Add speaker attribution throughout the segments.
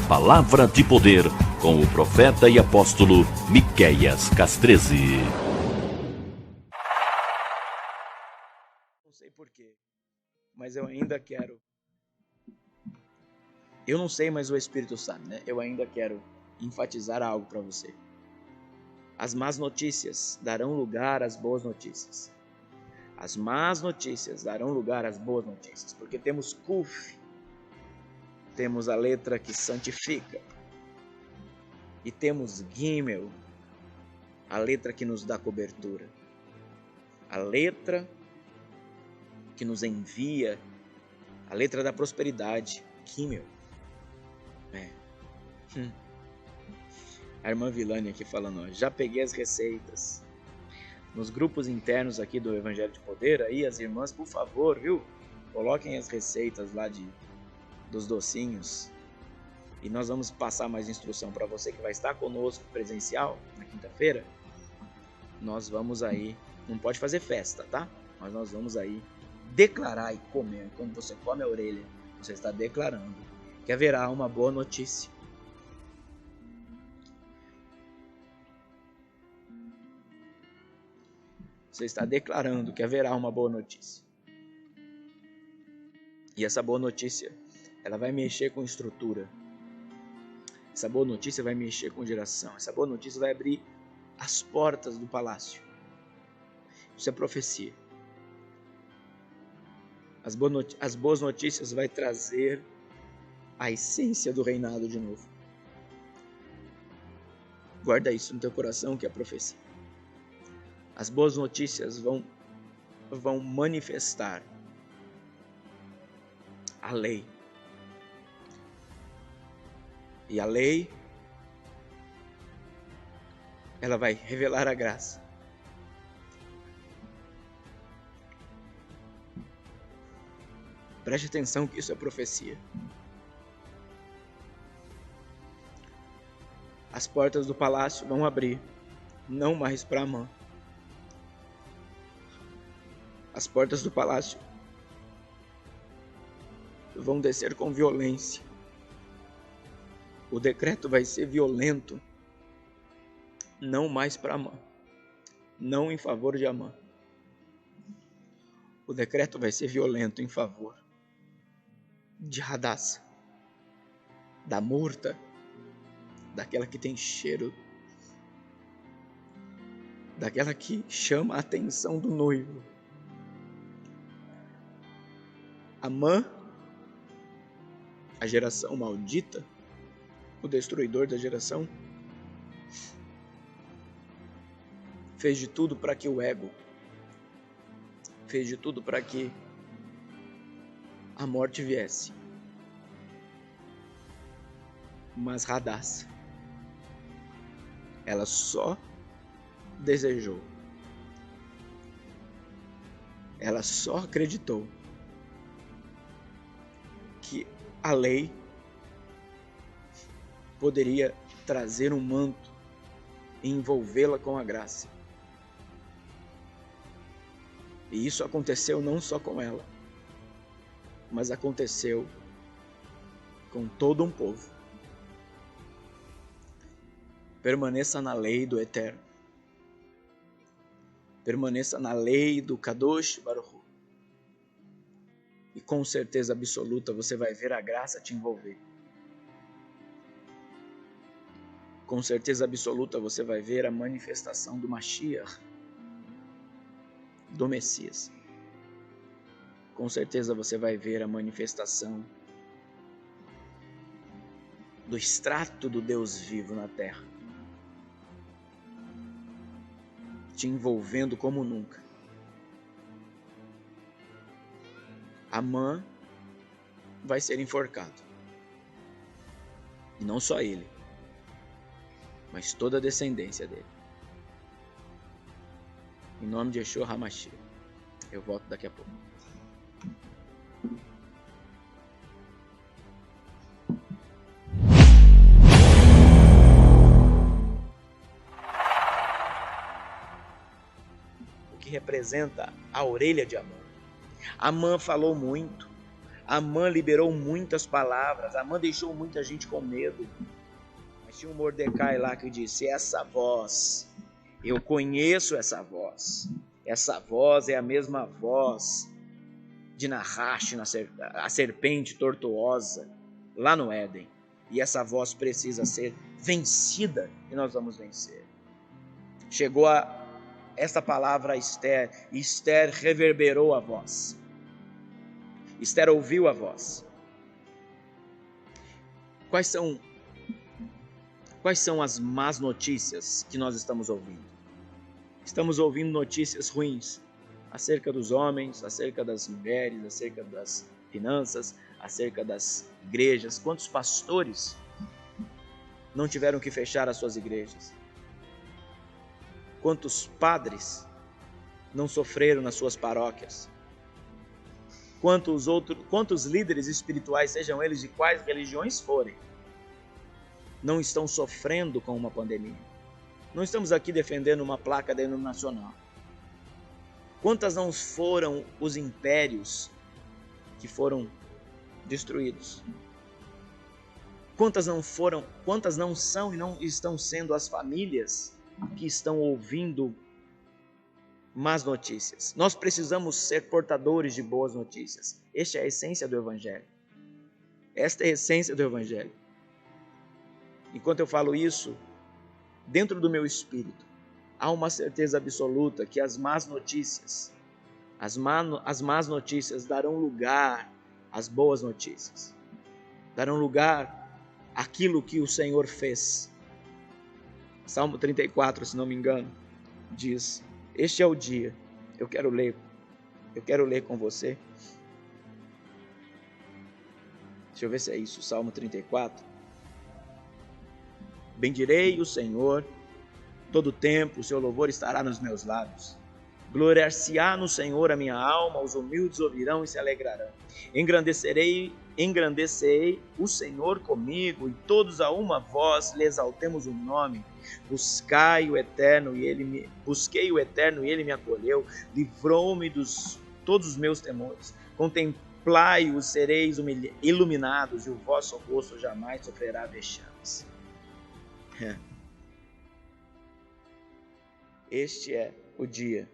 Speaker 1: Palavra de Poder, com o profeta e apóstolo Miqueias Castrezi.
Speaker 2: Não sei porquê, mas eu ainda quero. Eu não sei, mas o Espírito sabe, né? Eu ainda quero enfatizar algo para você. As más notícias darão lugar às boas notícias. As más notícias darão lugar às boas notícias, porque temos Kuf, temos a letra que santifica, e temos Gimel, a letra que nos dá cobertura, a letra que nos envia, a letra da prosperidade, Gimel. A irmã Vilânia aqui falando, ó, já peguei as receitas. Nos grupos internos aqui do Evangelho de Poder, aí as irmãs, por favor, viu? Coloquem as receitas lá dos docinhos. E nós vamos passar mais instrução para você que vai estar conosco presencial na quinta-feira. Nós vamos aí, não pode fazer festa, tá? Mas nós vamos aí declarar e comer. Quando você come a orelha, você está declarando que haverá uma boa notícia. Você está declarando que haverá uma boa notícia. E essa boa notícia, ela vai mexer com estrutura. Essa boa notícia vai mexer com geração. Essa boa notícia vai abrir as portas do palácio. Isso é profecia. As boas notícias vai trazer a essência do reinado de novo. Guarda isso no teu coração, que é profecia. As boas notícias vão manifestar a lei. E a lei, ela vai revelar a graça. Preste atenção que isso é profecia. As portas do palácio vão abrir, não mais para Amã. As portas do palácio vão descer com violência. O decreto vai ser violento, não mais para Amã, não em favor de Amã. O decreto vai ser violento em favor de Hadassa, da murta, daquela que tem cheiro, daquela que chama a atenção do noivo. Amã, a geração maldita, o destruidor da geração, fez de tudo para que o ego, fez de tudo para que a morte viesse. Mas Hadassa, ela só desejou, ela só acreditou que a lei poderia trazer um manto e envolvê-la com a graça. E isso aconteceu não só com ela, mas aconteceu com todo um povo. Permaneça na lei do Eterno. Permaneça na lei do Kadosh Baruch Hu. E com certeza absoluta você vai ver a graça te envolver. Com certeza absoluta você vai ver a manifestação do Mashiach, do Messias. Com certeza você vai ver a manifestação do extrato do Deus vivo na terra, te envolvendo como nunca. Amã vai ser enforcado. E não só ele, mas toda a descendência dele. Em nome de Yeshua HaMashiach. Eu volto daqui a pouco. O que representa a orelha de Amã. Amã falou muito, Amã liberou muitas palavras, Amã deixou muita gente com medo. Mas tinha um Mordecai lá que disse: essa voz, eu conheço essa voz. Essa voz é a mesma voz de Nahash, a serpente tortuosa, lá no Éden. E essa voz precisa ser vencida, e nós vamos vencer. Chegou esta palavra a Esther, e Esther reverberou a voz. Esther ouviu a voz. Quais são as más notícias que nós estamos ouvindo? Estamos ouvindo notícias ruins acerca dos homens, acerca das mulheres, acerca das finanças, acerca das igrejas. Quantos pastores não tiveram que fechar as suas igrejas? Quantos padres não sofreram nas suas paróquias? Quantos líderes espirituais, sejam eles de quais religiões forem, não estão sofrendo com uma pandemia? Não estamos aqui defendendo uma placa denominacional. Quantas não foram os impérios que foram destruídos? Quantas não são e não estão sendo as famílias que estão ouvindo más notícias? Nós precisamos ser portadores de boas notícias. Esta é a essência do Evangelho. Esta é a essência do Evangelho. Enquanto eu falo isso, dentro do meu espírito, há uma certeza absoluta que as más notícias darão lugar às boas notícias. Darão lugar àquilo que o Senhor fez. Salmo 34, se não me engano, diz: este é o dia. Eu quero ler com você. Deixa eu ver se é isso, Salmo 34. Bendirei o Senhor todo o tempo, o seu louvor estará nos meus lábios. Gloriar-se-á no Senhor a minha alma, os humildes ouvirão e se alegrarão. Engrandecerei o Senhor comigo, e todos a uma voz lhe exaltemos o nome. Busquei o Eterno e ele me acolheu, livrou-me de todos os meus temores. Contemplai-o, sereis iluminados, e o vosso rosto jamais sofrerá vexames. Este é o dia.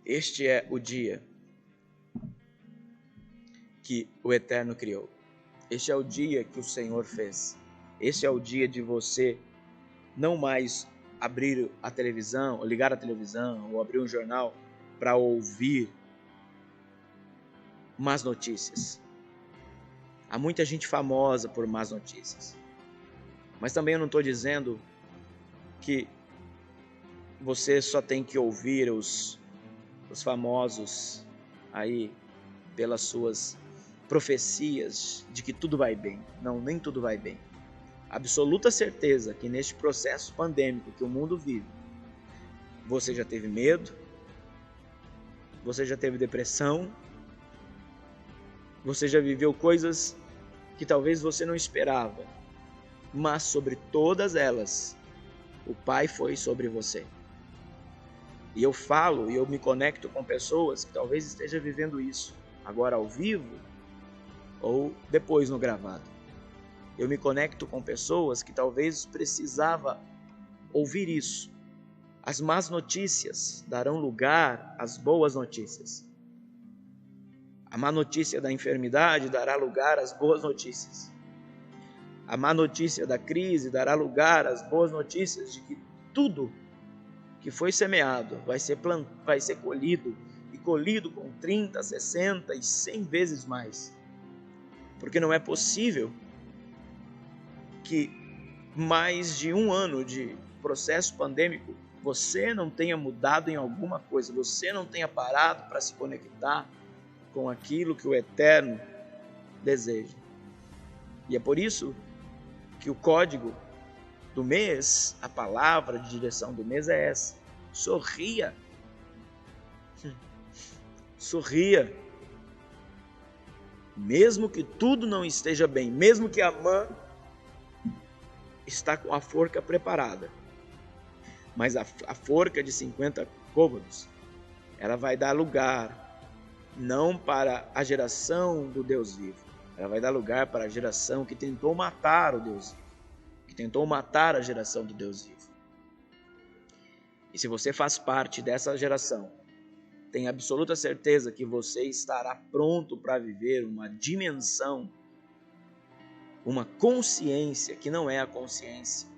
Speaker 2: Este é o dia que o Eterno criou. Este é o dia que o Senhor fez. Este é o dia de você não mais abrir a televisão, ou ligar a televisão, ou abrir um jornal para ouvir más notícias. Há muita gente famosa por más notícias. Mas também eu não estou dizendo que você só tem que ouvir os famosos aí pelas suas profecias de que tudo vai bem. Não, nem tudo vai bem. Absoluta certeza que neste processo pandêmico que o mundo vive, você já teve medo, você já teve depressão, você já viveu coisas que talvez você não esperava, mas sobre todas elas, o Pai foi sobre você. E eu falo e eu me conecto com pessoas que talvez estejam vivendo isso, agora ao vivo ou depois no gravado. Eu me conecto com pessoas que talvez precisava ouvir isso. As más notícias darão lugar às boas notícias. A má notícia da enfermidade dará lugar às boas notícias. A má notícia da crise dará lugar às boas notícias de que tudo que foi semeado vai ser colhido, e colhido com 30, 60 e 100 vezes mais. Porque não é possível que mais de um ano de processo pandêmico você não tenha mudado em alguma coisa, você não tenha parado para se conectar com aquilo que o Eterno deseja. E é por isso que o código do mês, a palavra de direção do mês é essa: sorria. Sorria. Mesmo que tudo não esteja bem, mesmo que Amã está com a forca preparada, mas a forca de 50 côvados, ela vai dar lugar não para a geração do Deus vivo. Ela vai dar lugar para a geração que tentou matar o Deus vivo, que tentou matar a geração do Deus vivo. E se você faz parte dessa geração, tenha absoluta certeza que você estará pronto para viver uma dimensão, uma consciência que não é a consciência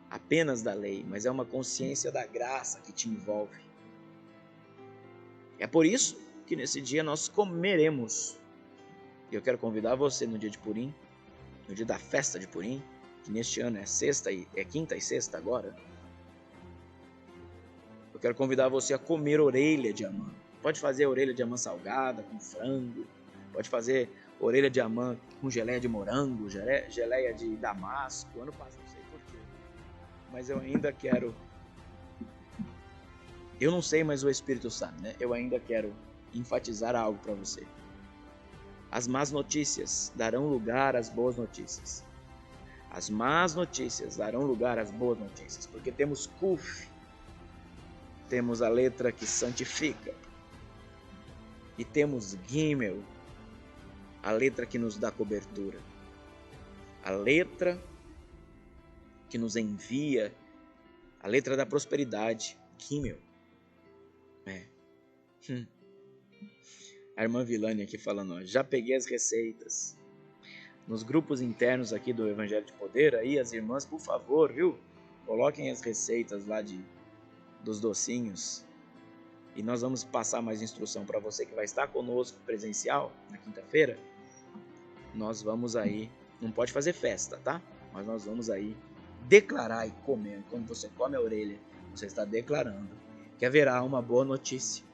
Speaker 2: apenas da lei, mas é uma consciência da graça que te envolve. É por isso que nesse dia nós comeremos. E eu quero convidar você no dia de Purim, no dia da festa de Purim, que neste ano é quinta e sexta agora. Eu quero convidar você a comer orelha de anã. Pode fazer orelha de anã salgada, com frango. Pode fazer orelha de anã com geleia de morango, geleia de damasco. Ano passado, não sei porquê. Mas eu ainda quero... Eu não sei, mas o Espírito sabe, né? Eu ainda quero enfatizar algo para você. As más notícias darão lugar às boas notícias. As más notícias darão lugar às boas notícias. Porque temos Kuf, temos a letra que santifica. E temos Gimel, a letra que nos dá cobertura. A letra que nos envia, a letra da prosperidade, Gimel. A irmã Vilânia aqui falando, ó, já peguei as receitas. Nos grupos internos aqui do Evangelho de Poder, aí as irmãs, por favor, viu? Coloquem as receitas lá dos docinhos. E nós vamos passar mais instrução para você que vai estar conosco presencial na quinta-feira. Nós vamos aí, não pode fazer festa, tá? Mas nós vamos aí declarar e comer. Quando você come a orelha, você está declarando que haverá uma boa notícia.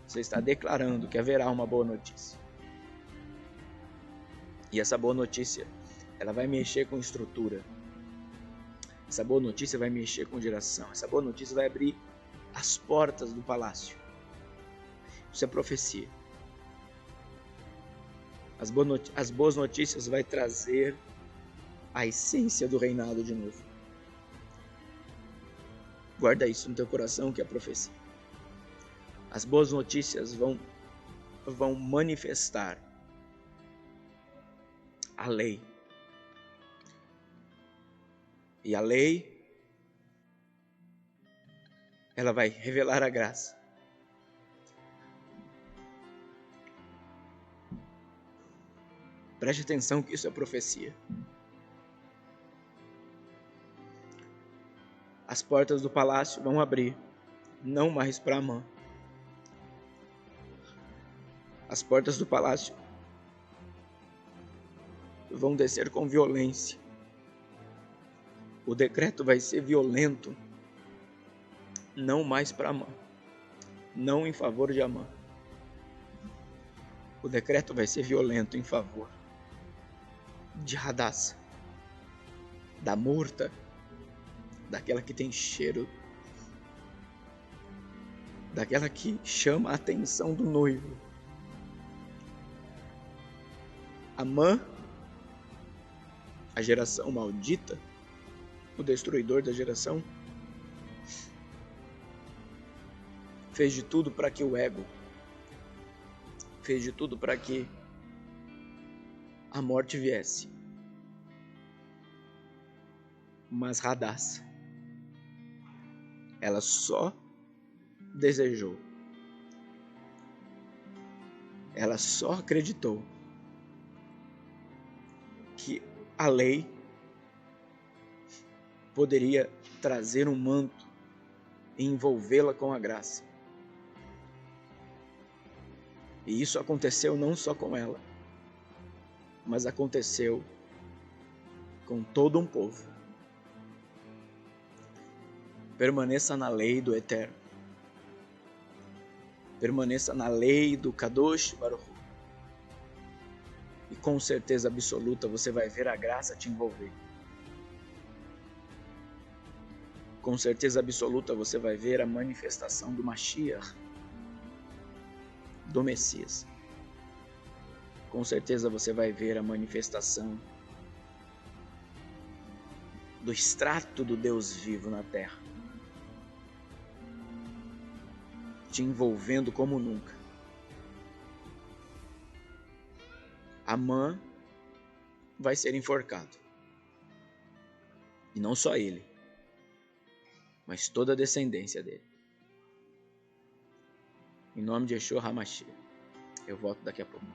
Speaker 2: Você está declarando que haverá uma boa notícia. E essa boa notícia, ela vai mexer com estrutura. Essa boa notícia vai mexer com geração. Essa boa notícia vai abrir as portas do palácio. Isso é profecia. As boas notícias vai trazer a essência do reinado de novo. Guarda isso no teu coração, que é profecia. As boas notícias vão manifestar a lei. E a lei, ela vai revelar a graça. Preste atenção que isso é profecia. As portas do palácio vão abrir, não mais para Amã. As portas do palácio vão descer com violência. O decreto vai ser violento, não mais para Amã, não em favor de Amã. O decreto vai ser violento em favor de Hadassa, da murta, daquela que tem cheiro, daquela que chama a atenção do noivo. Amã, a geração maldita, o destruidor da geração, fez de tudo para que o ego, fez de tudo para que a morte viesse. Mas Hadassa, ela só desejou, ela só acreditou que a lei poderia trazer um manto e envolvê-la com a graça. E isso aconteceu não só com ela, mas aconteceu com todo um povo. Permaneça na lei do Eterno. Permaneça na lei do Kadosh Baruch Hu. E com certeza absoluta você vai ver a graça te envolver. Com certeza absoluta você vai ver a manifestação do Mashiach, do Messias. Com certeza você vai ver a manifestação do extrato do Deus vivo na terra, te envolvendo como nunca. Amã vai ser enforcado. E não só ele, mas toda a descendência dele. Em nome de Yeshua HaMashiach. Eu volto daqui a pouco.